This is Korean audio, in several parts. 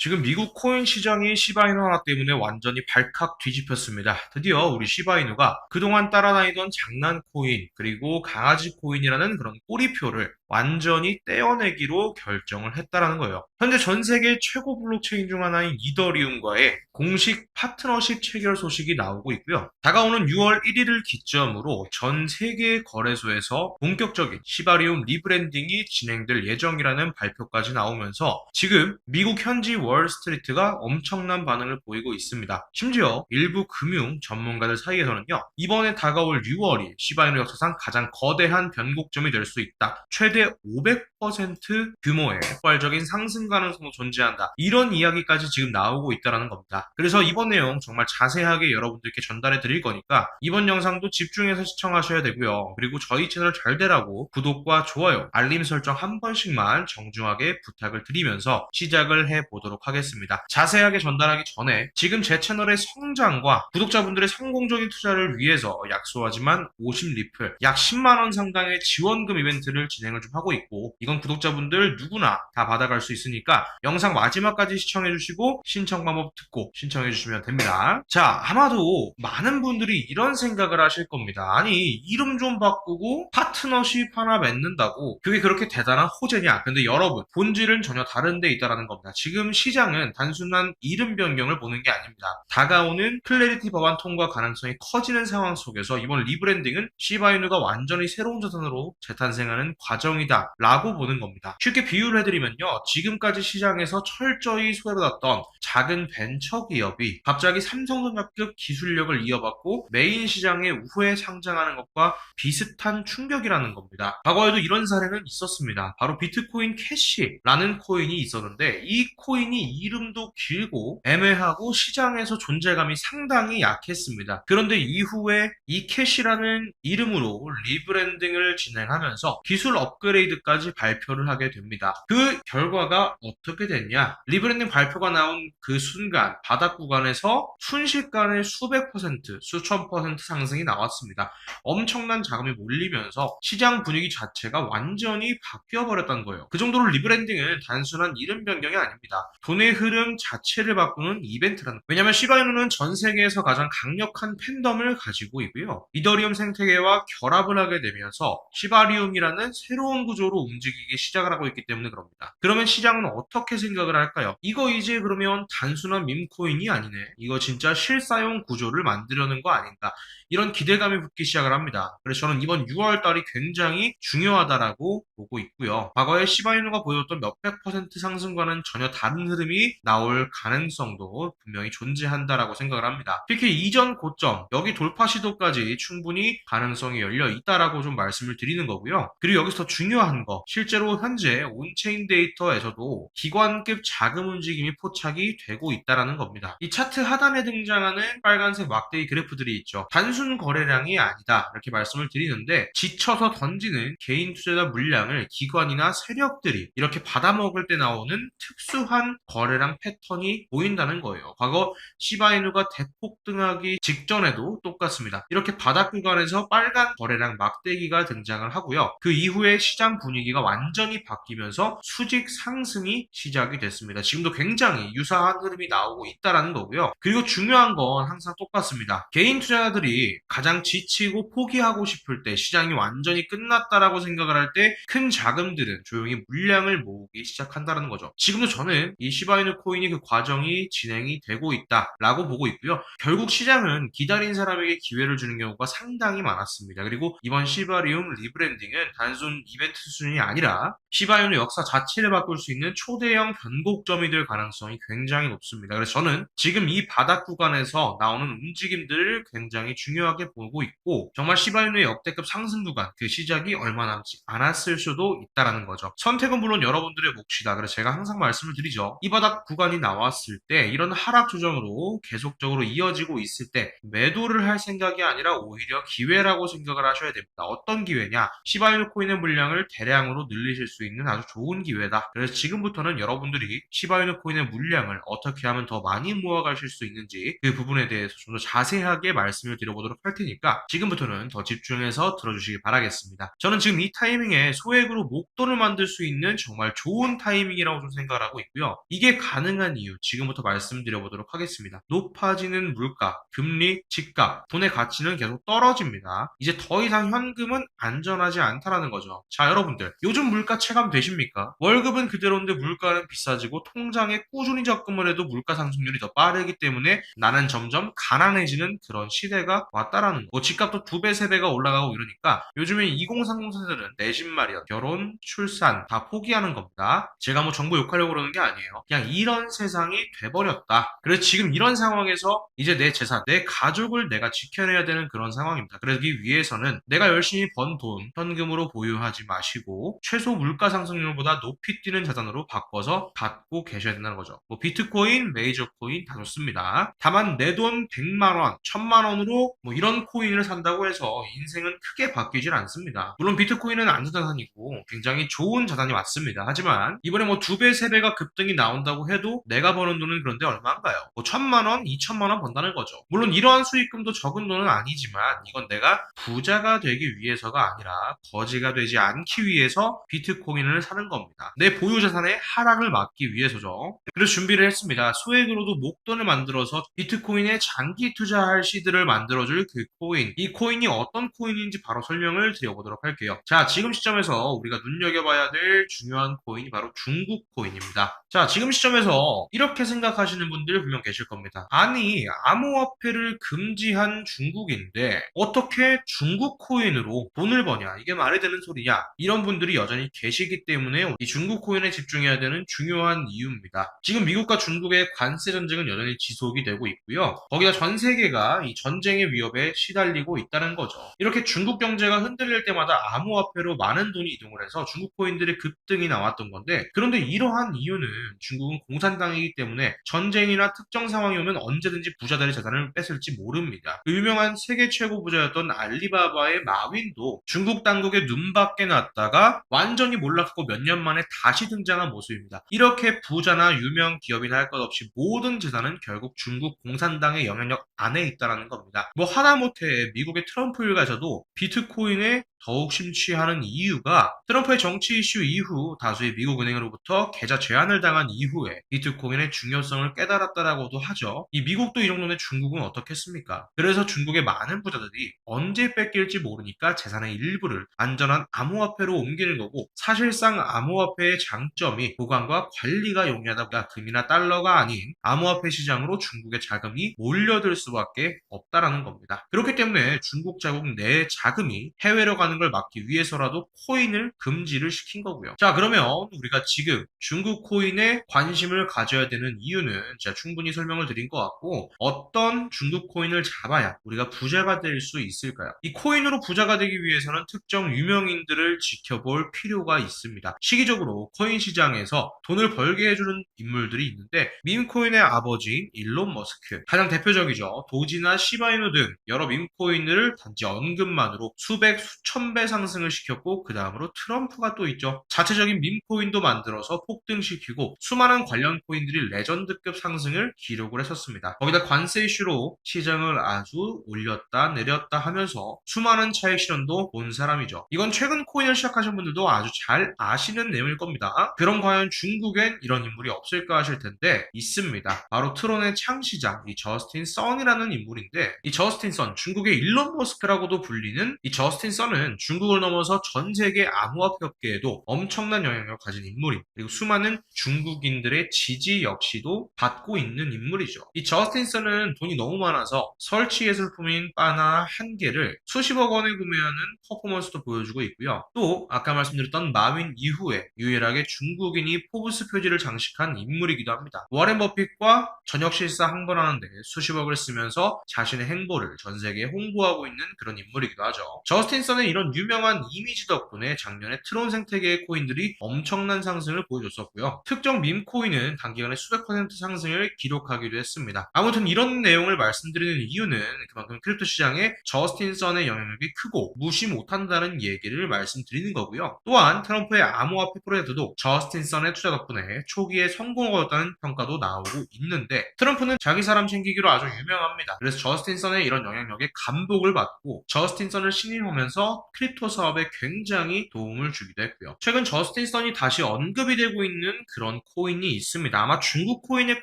지금 미국 코인 시장이 시바이누 하나 때문에 완전히 발칵 뒤집혔습니다. 드디어 우리 시바이누가 그동안 따라다니던 장난 코인 그리고 강아지 코인이라는 그런 꼬리표를 완전히 떼어내기로 결정을 했다라는 거예요. 현재 전 세계 최고 블록체인 중 하나인 이더리움과의 공식 파트너십 체결 소식이 나오고 있고요. 다가오는 6월 1일을 기점으로 전 세계 거래소에서 본격적인 시바리움 리브랜딩이 진행될 예정이라는 발표까지 나오면서 지금 미국 현지 월스트리트가 엄청난 반응을 보이고 있습니다. 심지어 일부 금융 전문가들 사이에서는요, 이번에 다가올 6월이 시바이누 역사상 가장 거대한 변곡점이 될 수 있다. 최대 500% 규모의 폭발적인 상승 가능성도 존재한다. 이런 이야기까지 지금 나오고 있다는 겁니다. 그래서 이번 내용 정말 자세하게 여러분들께 전달해 드릴 거니까 이번 영상도 집중해서 시청하셔야 되고요. 그리고 저희 채널 잘 되라고 구독과 좋아요, 알림 설정 한 번씩만 정중하게 부탁을 드리면서 시작을 해보도록 하겠습니다. 자세하게 전달하기 전에 지금 제 채널의 성장과 구독자분들의 성공적인 투자를 위해서 약소하지만 50리플, 약 10만원 상당의 지원금 이벤트를 진행을 좀 하고 있고, 이건 구독자분들 누구나 다 받아갈 수 있으니까 영상 마지막까지 시청해주시고 신청 방법 듣고 신청해주시면 됩니다. 자, 아마도 많은 분들이 이런 생각을 하실 겁니다. 아니, 이름 좀 바꾸고 파트너십 하나 맺는다고 그게 그렇게 대단한 호재냐? 근데 여러분, 본질은 전혀 다른 데 있다는 겁니다. 지금 시장은 단순한 이름 변경을 보는 게 아닙니다. 다가오는 클래리티 법안 통과 가능성이 커지는 상황 속에서 이번 리브랜딩은 시바이누가 완전히 새로운 자산으로 재탄생하는 과정이다 라고 보는 겁니다. 쉽게 비유를 해드리면요, 지금까지 시장에서 철저히 소외받았던 작은 벤처 기업이 갑자기 삼성전자급 기술력을 이어받고 메인 시장에 우회에 상장하는 것과 비슷한 충격이라는 겁니다. 과거에도 이런 사례는 있었습니다. 바로 비트코인 캐시라는 코인이 있었는데, 이 코인이 이름도 길고 애매하고 시장에서 존재감이 상당히 약했습니다. 그런데 이후에 이 캐시라는 이름으로 리브랜딩을 진행하면서 기술 업그레이드까지 발표를 하게 됩니다. 그 결과가 어떻게 됐냐? 리브랜딩 발표가 나온 그 순간 바닥 구간에서 순식간에 수백 퍼센트, 수천 퍼센트 상승이 나왔습니다. 엄청난 자금이 몰리면서 시장 분위기 자체가 완전히 바뀌어버렸던 거예요. 그 정도로 리브랜딩은 단순한 이름 변경이 아닙니다. 돈의 흐름 자체를 바꾸는 이벤트라는 거예요. 왜냐하면 시바이누는 전 세계에서 가장 강력한 팬덤을 가지고 있고요. 이더리움 생태계와 결합을 하게 되면서 시바리움이라는 새로운 구조로 움직이기 시작을 하고 있기 때문에 그럽니다. 그러면 시장은 어떻게 생각을 할까요? 이거 이제 그러면 단순한 밈코인이 아니네. 이거 진짜 실사용 구조를 만들려는 거 아닌가. 이런 기대감이 붙기 시작을 합니다. 그래서 저는 이번 6월 달이 굉장히 중요하다라고 보고 있고요. 과거에 시바이누가 보여줬던 몇백 퍼센트 상승과는 전혀 다른 흐름이 나올 가능성도 분명히 존재한다라고 생각을 합니다. 특히 이전 고점, 여기 돌파 시도까지 충분히 가능성이 열려 있다라고 좀 말씀을 드리는 거고요. 그리고 여기서 더 중요한 거, 실제로 현재 온체인 데이터에서도 기관급 자금 움직임이 포착이 되고 있다라는 겁니다. 이 차트 하단에 등장하는 빨간색 막대기 그래프들이 있죠. 단순 거래량이 아니다 이렇게 말씀을 드리는데, 지쳐서 던지는 개인 투자자 물량을 기관이나 세력들이 이렇게 받아먹을 때 나오는 특수한 거래량 패턴이 보인다는 거예요. 과거 시바이누가 대폭등하기 직전에도 똑같습니다. 이렇게 바닥 구간에서 빨간 거래량 막대기가 등장을 하고요. 그 이후에 시장 분위기가 완전히 바뀌면서 수직 상승이 시작이 됐습니다. 지금도 굉장히 유사한 흐름이 나오고 있다는 거고요. 그리고 중요한 건 항상 똑같습니다. 개인 투자자들이 가장 지치고 포기하고 싶을 때, 시장이 완전히 끝났다라고 생각을 할 때 큰 자금들은 조용히 물량을 모으기 시작한다는 거죠. 지금도 저는 이 시바이누 코인이 그 과정이 진행이 되고 있다라고 보고 있고요. 결국 시장은 기다린 사람에게 기회를 주는 경우가 상당히 많았습니다. 그리고 이번 시바리움 리브랜딩은 단순 이벤트 수준이 아니라 시바이누 역사 자체를 바꿀 수 있는 초대형 변곡점이 될 가능성이 굉장히 높습니다. 그래서 저는 지금 이 바닥 구간에서 나오는 움직임들을 굉장히 중요하게 보고 있고, 정말 시바이누의 역대급 상승 구간, 그 시작이 얼마 남지 않았을 수도 있다는 거죠. 선택은 물론 여러분들의 몫이다. 그래서 제가 항상 말씀을 드리죠. 이 바닥 구간이 나왔을 때 이런 하락 조정으로 계속적으로 이어지고 있을 때 매도를 할 생각이 아니라 오히려 기회라고 생각을 하셔야 됩니다. 어떤 기회냐? 시바이누 코인의 물량을 대량으로 늘리실 수 있는 아주 좋은 기회다. 그래서 지금부터는 여러분들이 시바이누 코인의 물량을 어떻게 하면 더 많이 모아가실 수 있는지 그 부분에 대해서 좀 더 자세하게 말씀을 드려보도록 할 테니까 지금부터는 더 집중해서 들어주시기 바라겠습니다. 저는 지금 이 타이밍에 소액으로 목돈을 만들 수 있는 정말 좋은 타이밍이라고 좀 생각을 하고 있고요. 이게 가능한 이유 지금부터 말씀드려보도록 하겠습니다. 높아지는 물가, 금리, 집값, 돈의 가치는 계속 떨어집니다. 이제 더 이상 현금은 안전하지 않다라는 거죠. 자, 여러분들 요즘 물가 체감 되십니까? 월급은 그대로인데 물가는 비싸지고 통장에 꾸준히 적금을 해도 물가 상승률이 더 빠르기 때문에 나는 점점 가난해지는 그런 시대가 왔다라는 거. 뭐 집값도 2배, 3배가 올라가고 이러니까 요즘에 2030 세대들은 내 집 마련, 결혼, 출산 다 포기하는 겁니다. 제가 뭐 정부 욕하려고 그러는 게 아니에요. 그냥 이런 세상이 돼버렸다. 그래서 지금 이런 상황에서 이제 내 재산, 내 가족을 내가 지켜내야 되는 그런 상황입니다. 그러기 위해서는 내가 열심히 번 돈 현금으로 보유하지 마시고 최소 물가 상승률보다 높이 뛰는 자산으로 바꿔서 갖고 계셔야 된다는 거죠. 뭐 비트코인, 메이저 코인 다 좋습니다. 다만 내 돈 100만 원, 1000만 원으로 뭐 이런 코인을 산다고 해서 인생은 크게 바뀌질 않습니다. 물론 비트코인은 안전자산이고 굉장히 좋은 자산이 맞습니다. 하지만 이번에 뭐 2배, 3배가 급등이 나온다고 해도 내가 버는 돈은 그런데 얼마인가요? 뭐 1000만 원, 2000만 원 번다는 거죠. 물론 이러한 수익금도 적은 돈은 아니지만 이건 내가 부자가 되기 위해서가 아니라 거지가 되지 않기 위해서 비트코인을 사는 겁니다. 내 보유 자산의 하락을 막기 위해서죠. 그래서 준비를 했습니다. 소액으로도 목돈을 만들어서 비트코인에 장기 투자할 시드를 만들어줄 그 코인. 이 코인이 어떤 코인인지 바로 설명을 드려보도록 할게요. 자, 지금 시점에서 우리가 눈여겨봐야 될 중요한 코인이 바로 중국 코인입니다. 자, 지금 시점에서 이렇게 생각하시는 분들 분명 계실 겁니다. 아니, 암호화폐를 금지한 중국인데 어떻게 중국 코인으로 돈을 버냐? 이게 말이 되는 소리냐? 이런 분들이 여전히 계시기 때문에 이 중국 코인에 집중해야 되는 중요한 이유입니다. 지금 미국과 중국의 관세 전쟁은 여전히 지속이 되고 있고요. 거기다 전 세계가 이 전쟁의 위협에 시달리고 있다는 거죠. 이렇게 중국 경제가 흔들릴 때마다 암호화폐로 많은 돈이 이동을 해서 중국 코인들의 급등이 나왔던 건데 그런데 이러한 이유는 중국은 공산당이기 때문에 전쟁이나 특정 상황이 오면 언제든지 부자들의 재산을 뺏을지 모릅니다. 그 유명한 세계 최고 부자였던 알리바바의 마윈도 중국 당국의 눈밖에 났다가 완전히 몰락하고 몇 년 만에 다시 등장한 모습입니다. 이렇게 부자나 유명 기업이나 할 것 없이 모든 재산은 결국 중국 공산당의 영향력 안에 있다는 겁니다. 뭐 하다못해 미국의 트럼프 일가에서도 비트코인에 더욱 심취하는 이유가 트럼프의 정치 이슈 이후 다수의 미국 은행으로부터 계좌 제한을 당한 이후에 비트코인의 중요성을 깨달았다라고도 하죠. 이 미국도 이 정도면 중국은 어떻겠습니까? 그래서 중국의 많은 부자들이 언제 뺏길지 모르니까 재산의 일부를 안전한 암호화폐로 옮기는 거고 사실상 암호화폐의 장점이 보관과 관리가 용이하다 보다 금이나 달러가 아닌 암호화폐 시장으로 중국의 자금이 몰려들 수밖에 없다라는 겁니다. 그렇기 때문에 중국 자국 내 자금이 해외로 가는 걸 막기 위해서라도 코인을 금지를 시킨 거고요. 자, 그러면 우리가 지금 중국 코인에 관심을 가져야 되는 이유는 제가 충분히 설명을 드린 것 같고 어떤 중국 코인을 잡아야 우리가 부자가 될 수 있을까요? 이 코인으로 부자가 되기 위해서는 특정 유명인들을 지켜볼 필요가 있습니다. 시기적으로 코인 시장에서 돈을 벌게 해주는 인물들이 있는데 밈코인의 아버지인 일론 머스크 가장 대표적이죠. 도지나 시바이누 등 여러 밈코인을 단지 언급만으로 수백 수천 배 상승을 시켰고 그 다음으로 트럼프가 또 있죠. 자체적인 밈코인도 만들어서 폭등시키고 수많은 관련 코인들이 레전드급 상승을 기록을 했었습니다. 거기다 관세 이슈로 시장을 아주 올렸다 내렸다 하면서 수많은 차익 실현도 본 사람이죠. 이건 최근 코인을 시작하신 분들도 아주 잘 아시는 내용일 겁니다. 그럼 과연 중국엔 이런 인물이 없을까 하실 텐데 있습니다. 바로 트론의 창시자 이 저스틴 선이라는 인물인데 이 저스틴 선 중국의 일론 머스크라고도 불리는 이 저스틴 선은 중국을 넘어서 전 세계 암호화폐 업계에도 엄청난 영향력을 가진 인물임. 그리고 수많은 중국인들의 지지 역시도 받고 있는 인물이죠. 이 저스틴 선은 돈이 너무 많아서 설치 예술품인 바나 한 개를 수십억 원에 구매하는 퍼포먼스도 보여주고 있고요. 또 아까 말씀드렸던 마윈 이후에 유일하게 중국인이 포브스 표지를 장식한 인물이기도 합니다. 워렌 버핏과 저녁 식사 한 번 하는데 수십억을 쓰면서 자신의 행보를 전 세계에 홍보하고 있는 그런 인물이기도 하죠. 저스틴 선은 이런 유명한 이미지 덕분에 작년에 트론 생태계의 코인들이 엄청난 상승을 보여줬었고요. 특정 특정 밈코인은 단기간에 수백 퍼센트 상승을 기록하기도 했습니다. 아무튼 이런 내용을 말씀드리는 이유는 그만큼 크립토 시장에 저스틴 선의 영향력이 크고 무시 못한다는 얘기를 말씀드리는 거고요. 또한 트럼프의 암호화폐 프로젝트도 저스틴 선의 투자 덕분에 초기에 성공하였다는 평가도 나오고 있는데, 트럼프는 자기 사람 챙기기로 아주 유명합니다. 그래서 저스틴 선의 이런 영향력에 감독을 받고 저스틴 선을 신임하면서 크립토 사업에 굉장히 도움을 주기도 했고요. 최근 저스틴 선이 다시 언급이 되고 있는 그런 코인이 있습니다. 아마 중국 코인에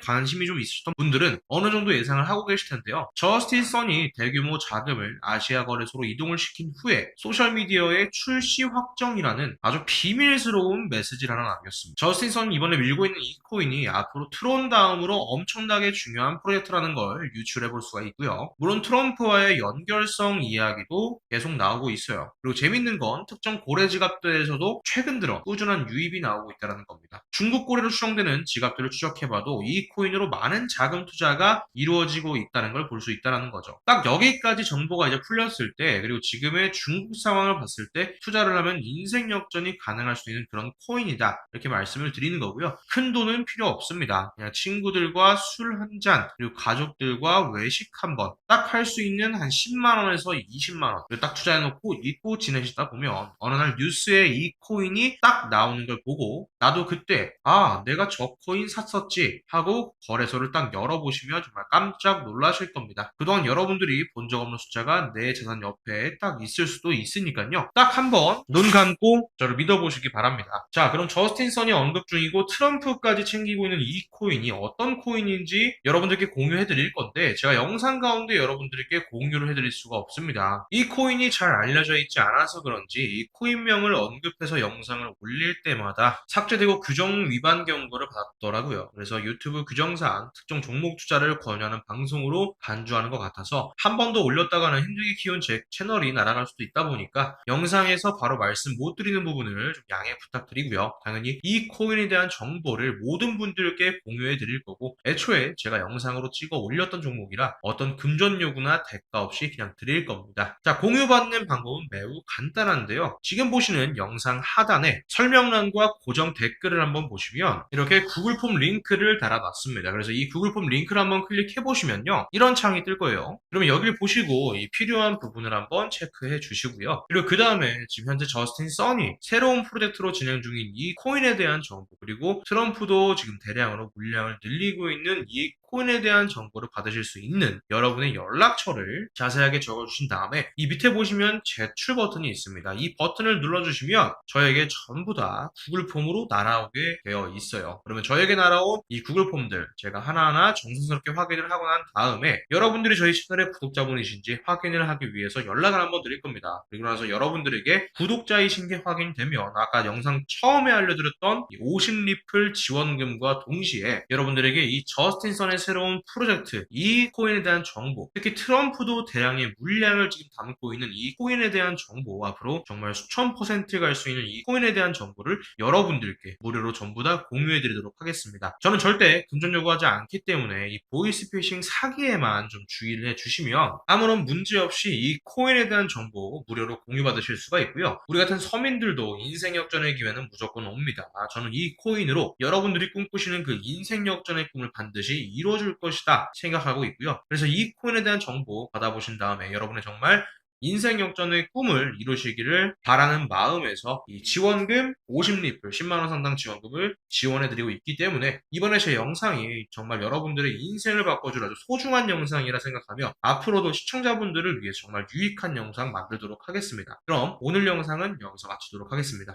관심이 좀 있으셨던 분들은 어느 정도 예상을 하고 계실 텐데요. 저스틴 선이 대규모 자금을 아시아 거래소로 이동을 시킨 후에 소셜미디어에 출시 확정이라는 아주 비밀스러운 메시지를 하나 남겼습니다. 저스틴 선이 이번에 밀고 있는 이 코인이 앞으로 트론 다음으로 엄청나게 중요한 프로젝트라는 걸 유출해 볼 수가 있고요. 물론 트럼프와의 연결성 이야기도 계속 나오고 있어요. 그리고 재밌는 건 특정 고래 지갑들에서도 최근 들어 꾸준한 유입이 나오고 있다는 겁니다. 중국 고래로 추정되는 지갑들을 추적해봐도 이 코인으로 많은 자금 투자가 이루어지고 있다는 걸 볼 수 있다는 거죠. 딱 여기까지 정보가 이제 풀렸을 때, 그리고 지금의 중국 상황을 봤을 때 투자를 하면 인생 역전이 가능할 수 있는 그런 코인이다, 이렇게 말씀을 드리는 거고요. 큰 돈은 필요 없습니다. 그냥 친구들과 술 한 잔, 그리고 가족들과 외식 한 번 딱 할 수 있는 한 10만 원에서 20만 원 딱 투자해놓고 잊고 지내시다 보면 어느 날 뉴스에 이 코인이 딱 나오는 걸 보고 나도 그때 내가 저 코인 샀었지 하고 거래소를 딱 열어보시면 정말 깜짝 놀라실 겁니다. 그동안 여러분들이 본 적 없는 숫자가 내 재산 옆에 딱 있을 수도 있으니까요. 딱 한번 눈 감고 저를 믿어보시기 바랍니다. 자, 그럼 저스틴 선이 언급 중이고 트럼프까지 챙기고 있는 이 코인이 어떤 코인인지 여러분들께 공유해 드릴 건데, 제가 영상 가운데 여러분들께 공유를 해드릴 수가 없습니다. 이 코인이 잘 알려져 있지 않아서 그런지 이 코인명을 언급해서 영상을 올릴 때마다 삭제되고 규정 위반 경고를 받았더라고요. 그래서 유튜브 규정상 특정 종목 투자를 권유하는 방송으로 간주하는 것 같아서 한 번 더 올렸다가는 힘들게 키운 제 채널이 날아갈 수도 있다 보니까 영상에서 바로 말씀 못 드리는 부분을 좀 양해 부탁드리고요. 당연히 이 코인에 대한 정보를 모든 분들께 공유해 드릴 거고, 애초에 제가 영상으로 찍어 올렸던 종목이라 어떤 금전 요구나 대가 없이 그냥 드릴 겁니다. 자, 공유받는 방법은 매우 간단한데요. 지금 보시는 영상 하단에 설명란과 고정 댓글을 한번 보시면 이렇게 구글 폼 링크를 달아놨습니다. 그래서 이 구글 폼 링크를 한번 클릭해 보시면요, 이런 창이 뜰 거예요. 그러면 여기를 보시고 이 필요한 부분을 한번 체크해 주시고요. 그리고 그 다음에 지금 현재 저스틴 선이 새로운 프로젝트로 진행 중인 이 코인에 대한 정보, 그리고 트럼프도 지금 대량으로 물량을 늘리고 있는 이 코인에 대한 정보를 받으실 수 있는 여러분의 연락처를 자세하게 적어주신 다음에 이 밑에 보시면 제출 버튼이 있습니다. 이 버튼을 눌러주시면 저에게 전부 다 구글 폼으로 날아오게 되어 있어요. 그러면 저에게 날아온 이 구글 폼들 제가 하나하나 정성스럽게 확인을 하고 난 다음에 여러분들이 저희 채널의 구독자분이신지 확인을 하기 위해서 연락을 한번 드릴 겁니다. 그리고 나서 여러분들에게 구독자이신 게 확인되면 아까 영상 처음에 알려드렸던 이 50리플 지원금과 동시에 여러분들에게 이 저스틴 선의 새로운 프로젝트, 이 코인에 대한 정보, 특히 트럼프도 대량의 물량을 지금 담고 있는 이 코인에 대한 정보, 앞으로 정말 수천 퍼센트 갈 수 있는 이 코인에 대한 정보를 여러분들께 무료로 전부 다 공유해 드리도록 하겠습니다. 저는 절대 금전 요구하지 않기 때문에 이 보이스피싱 사기에만 좀 주의를 해 주시면 아무런 문제 없이 이 코인에 대한 정보 무료로 공유받으실 수가 있고요. 우리 같은 서민들도 인생 역전의 기회는 무조건 옵니다. 저는 이 코인으로 여러분들이 꿈꾸시는 그 인생 역전의 꿈을 반드시 이루어줄 것이다 생각하고 있고요. 그래서 이 코인에 대한 정보 받아보신 다음에 여러분의 정말 인생 역전의 꿈을 이루시기를 바라는 마음에서 이 지원금 50리플 10만원 상당 지원금을 지원해드리고 있기 때문에 이번에 제 영상이 정말 여러분들의 인생을 바꿔줄 아주 소중한 영상이라 생각하며 앞으로도 시청자분들을 위해 정말 유익한 영상 만들도록 하겠습니다. 그럼 오늘 영상은 여기서 마치도록 하겠습니다.